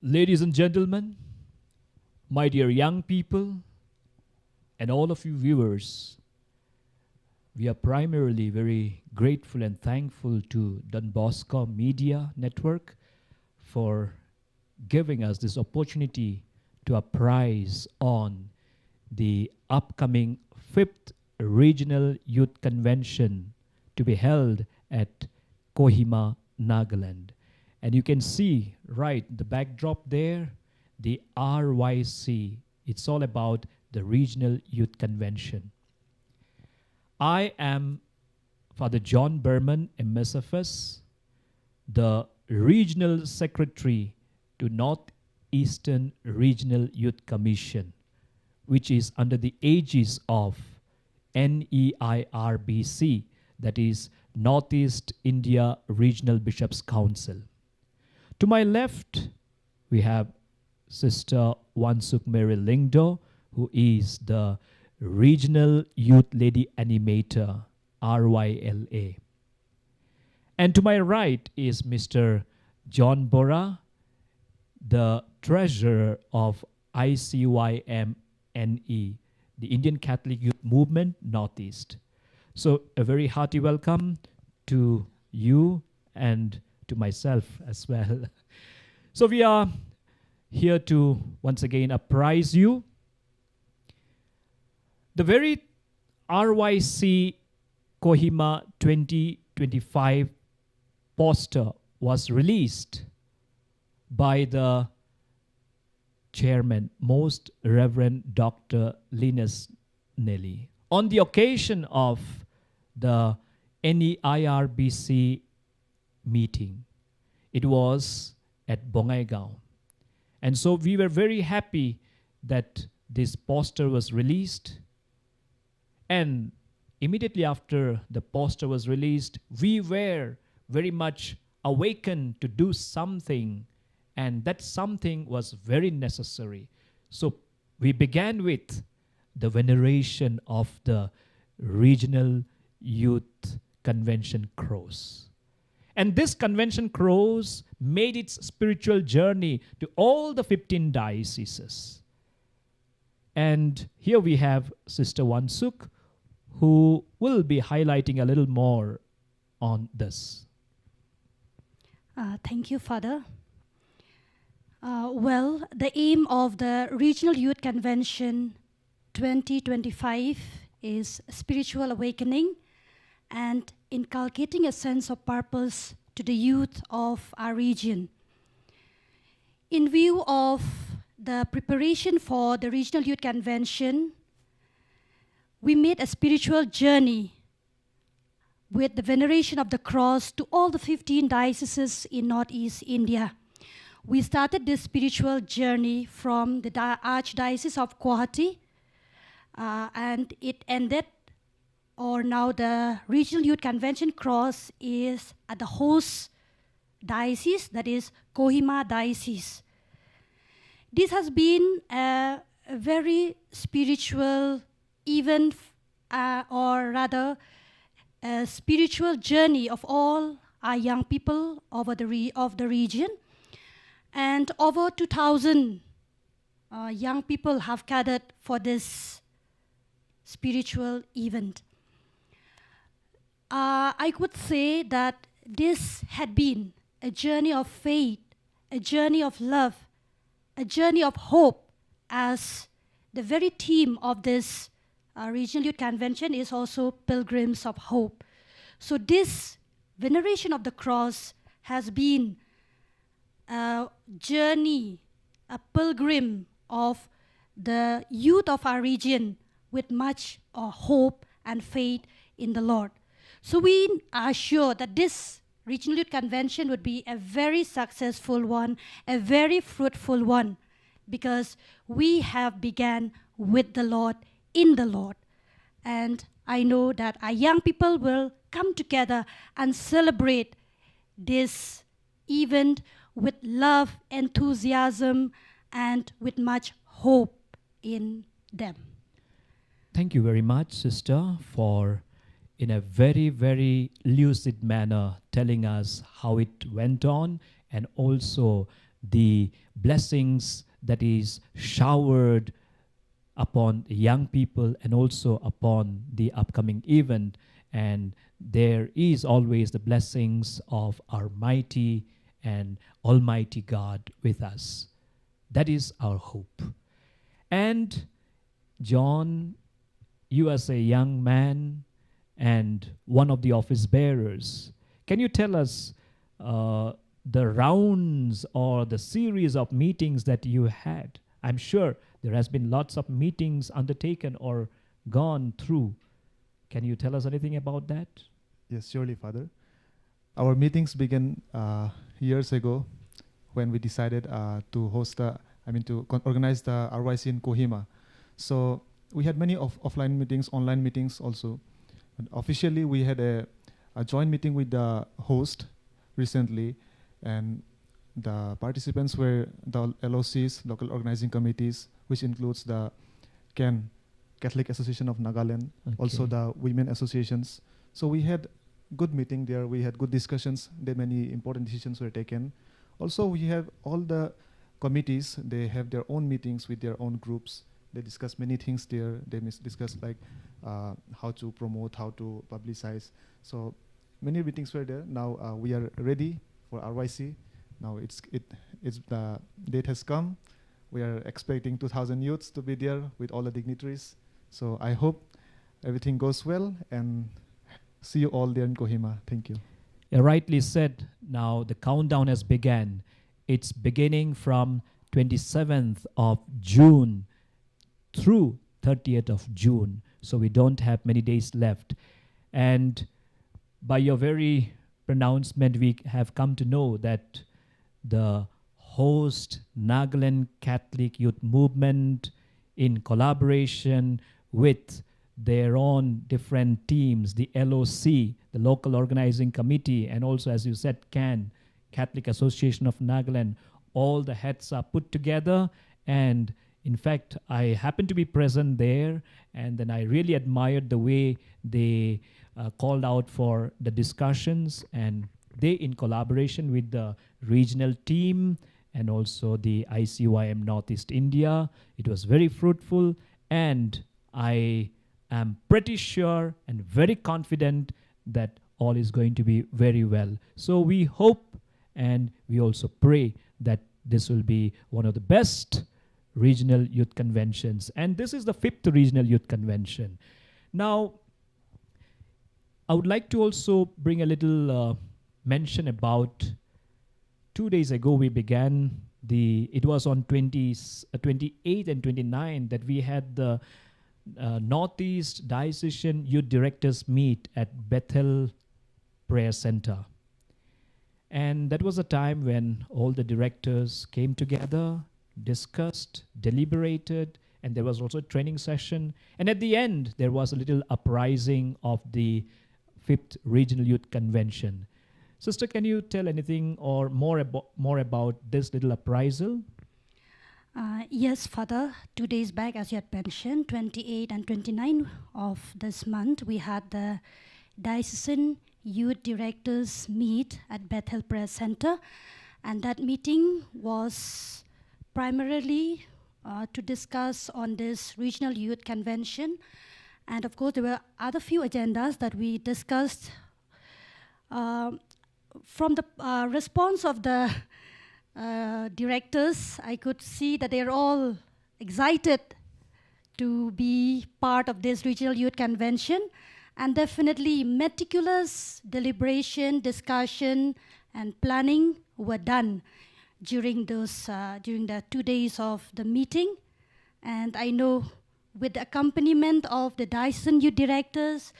Ladies and gentlemen, my dear young people, and all of you viewers, we are primarily very grateful and thankful to Don Bosco Media Network for giving us this opportunity to apprise on the upcoming 5th Regional Youth Convention to be held at Kohima, Nagaland. And you can see, right, the backdrop there, the RYC. It's all about the Regional Youth Convention. I am Father John Berman, MSFS, the Regional Secretary to Northeastern Regional Youth Commission, which is under the aegis of NIARBC, that is Northeast India Regional Bishops' Council. To my left, we have Sister Wansuk Mary Lingdo, who is the Regional Youth Lady Animator, RYLA. And to my right is Mr. John Bora, the Treasurer of ICYMNE, the Indian Catholic Youth Movement Northeast. So a very hearty welcome to you and to myself as well. So we are here to once again apprise you. The very RYC Kohima 2025 poster was released by the chairman, Most Reverend Dr. Linus Nelly, on the occasion of the NIRBC meeting. It was at Bongaigaon. And so we were very happy that this poster was released. And immediately after the poster was released, we were very much awakened to do something. And that something was very necessary. So we began with the veneration of the Regional Youth Convention cross. And this convention cross made its spiritual journey to all the 15 dioceses. And here we have Sister Wansuk, who will be highlighting a little more on this. Thank you, Father. Well, the aim of the Regional Youth Convention 2025 is spiritual awakening and inculcating a sense of purpose to the youth of our region. In view of the preparation for the Regional Youth Convention, we made a spiritual journey with the veneration of the cross to all the 15 dioceses in Northeast India. We started this spiritual journey from the Archdiocese of Guwahati, and it ended, or now the Regional Youth Convention cross is at the host diocese, that is Kohima Diocese. This has been a very spiritual event, or rather a spiritual journey of all our young people of the region. And over 2,000 young people have gathered for this spiritual event. I could say that this had been a journey of faith, a journey of love, a journey of hope, as the very theme of this Regional Youth Convention is also Pilgrims of Hope. So this veneration of the cross has been a journey, a pilgrim of the youth of our region with much hope and faith in the Lord. So we are sure that this Regional Youth Convention would be a very successful one, a very fruitful one, because we have begun with the Lord, in the Lord. And I know that our young people will come together and celebrate this event with love, enthusiasm, and with much hope in them. Thank you very much, Sister, for in a very, very lucid manner telling us how it went on and also the blessings that is showered upon the young people and also upon the upcoming event. And there is always the blessings of our mighty and almighty God with us. That is our hope. And John, you as a young man and one of the office bearers, can you tell us the rounds or the series of meetings that you had? I'm sure there has been lots of meetings undertaken or gone through. Can you tell us anything about that? Yes, surely, Father. Our meetings began years ago when we decided to organize the RYC in Kohima. So we had many offline meetings, online meetings also. And officially, we had a joint meeting with the host recently, and the participants were the LOCs, local organizing committees, which includes the CAN, Catholic Association of Nagaland, also the women associations. So we had good meeting there. We had good discussions. There many important decisions were taken. Also, we have all the committees. They have their own meetings with their own groups. They discuss many things there. They discuss like how to promote, how to publicize. So many meetings were there. Now we are ready for RYC. Now it's the date has come. We are expecting 2,000 youths to be there with all the dignitaries. So I hope everything goes well, and see you all there in Kohima. Thank you. You rightly said. Now the countdown has begun. It's beginning from 27th of June through 30th of June. So we don't have many days left. And by your very pronouncement, we have come to know that the host Nagaland Catholic Youth Movement, in collaboration with their own different teams, the LOC, the Local Organizing Committee, and also, as you said, CAN, Catholic Association of Nagaland, all the heads are put together. And in fact, I happened to be present there, and then I really admired the way they called out for the discussions, and they, in collaboration with the regional team and also the ICYM Northeast India, it was very fruitful, and I am pretty sure and very confident that all is going to be very well. So we hope and we also pray that this will be one of the best regional youth conventions. And this is the 5th regional youth convention. Now, I would like to also bring a little mention about 2 days ago we began it was on 28 and 29 that we had the Northeast Diocesan Youth Directors meet at Bethel Prayer Center. And that was a time when all the directors came together, discussed, deliberated, and there was also a training session. And at the end, there was a little uprising of the 5th Regional Youth Convention. Sister, can you tell anything or more about this little uprisal? Yes, Father. 2 days back, as you had mentioned, 28 and 29 of this month, we had the Diocesan Youth Directors meet at Bethel Prayer Center. And that meeting was primarily to discuss on this Regional Youth Convention. And of course, there were other few agendas that we discussed. From the response of the directors, I could see that they're all excited to be part of this Regional Youth Convention, and definitely meticulous deliberation, discussion, and planning were done during the 2 days of the meeting. And I know with the accompaniment of the Diocesan Youth Directors,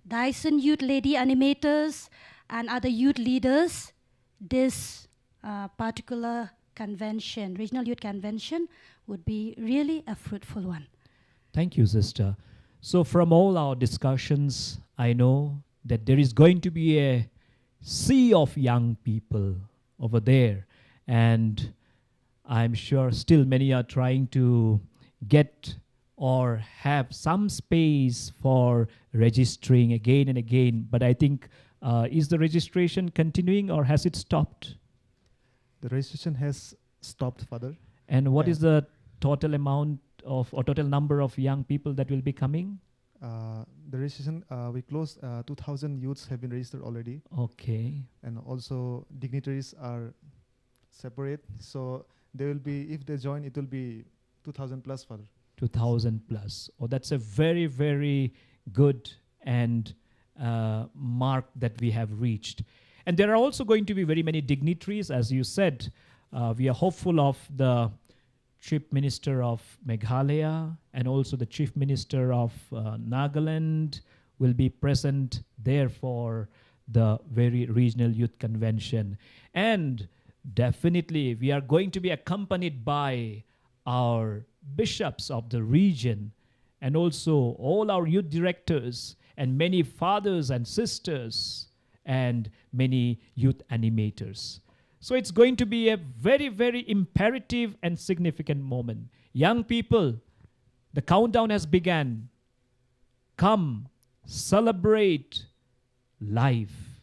Diocesan Youth Lady Animators, and other youth leaders, this particular convention, Regional Youth Convention, would be really a fruitful one. Thank you, Sister. So from all our discussions, I know that there is going to be a sea of young people over there. And I'm sure still many are trying to get or have some space for registering again and again. But I think, is the registration continuing or has it stopped? The registration has stopped, Father. And what is And- the total amount of or total number of young people that will be coming? The registration, we closed, 2,000 youths have been registered already. Okay. And also dignitaries are separate. So they will be, if they join, it will be 2,000 plus, Father. 2,000 plus. Oh, that's a very, very good and mark that we have reached. And there are also going to be very many dignitaries, as you said. We are hopeful of the Chief Minister of Meghalaya and also the Chief Minister of Nagaland will be present there for the very regional youth convention. And definitely we are going to be accompanied by our bishops of the region and also all our youth directors and many fathers and sisters and many youth animators. So it's going to be a very, very imperative and significant moment. Young people, the countdown has begun. Come, celebrate life.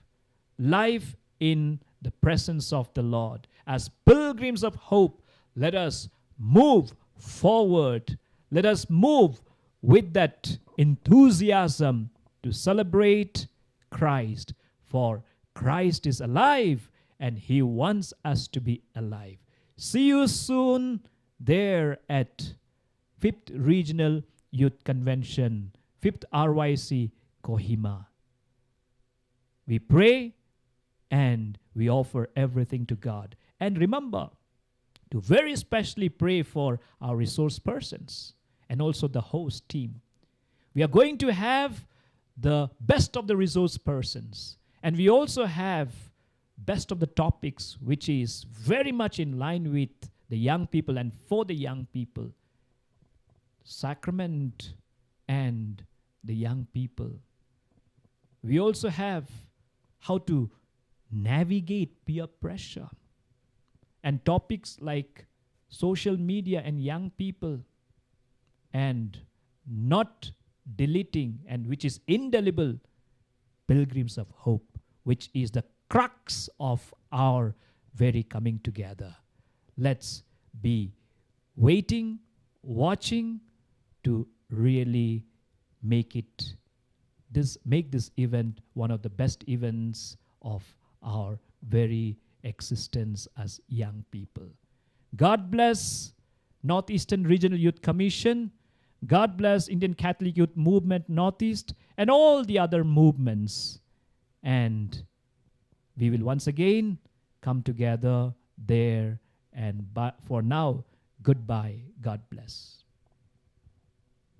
Life in the presence of the Lord. As pilgrims of hope, let us move forward. Let us move with that enthusiasm to celebrate Christ. For Christ is alive and He wants us to be alive. See you soon there at 5th Regional Youth Convention, 5th RYC, Kohima. We pray and we offer everything to God. And remember to very especially pray for our resource persons and also the host team. We are going to have the best of the resource persons. And we also have best of the topics, which is very much in line with the young people and for the young people. Sacrament and the young people. We also have how to navigate peer pressure and topics like social media and young people and not deleting and which is indelible pilgrims of hope, which is the crux of our very coming together. Let's be waiting, watching to really make this event one of the best events of our very existence as young people. God bless Northeastern Regional Youth Commission. God bless Indian Catholic Youth Movement Northeast and all the other movements. And we will once again come together there. And for now, goodbye. God bless.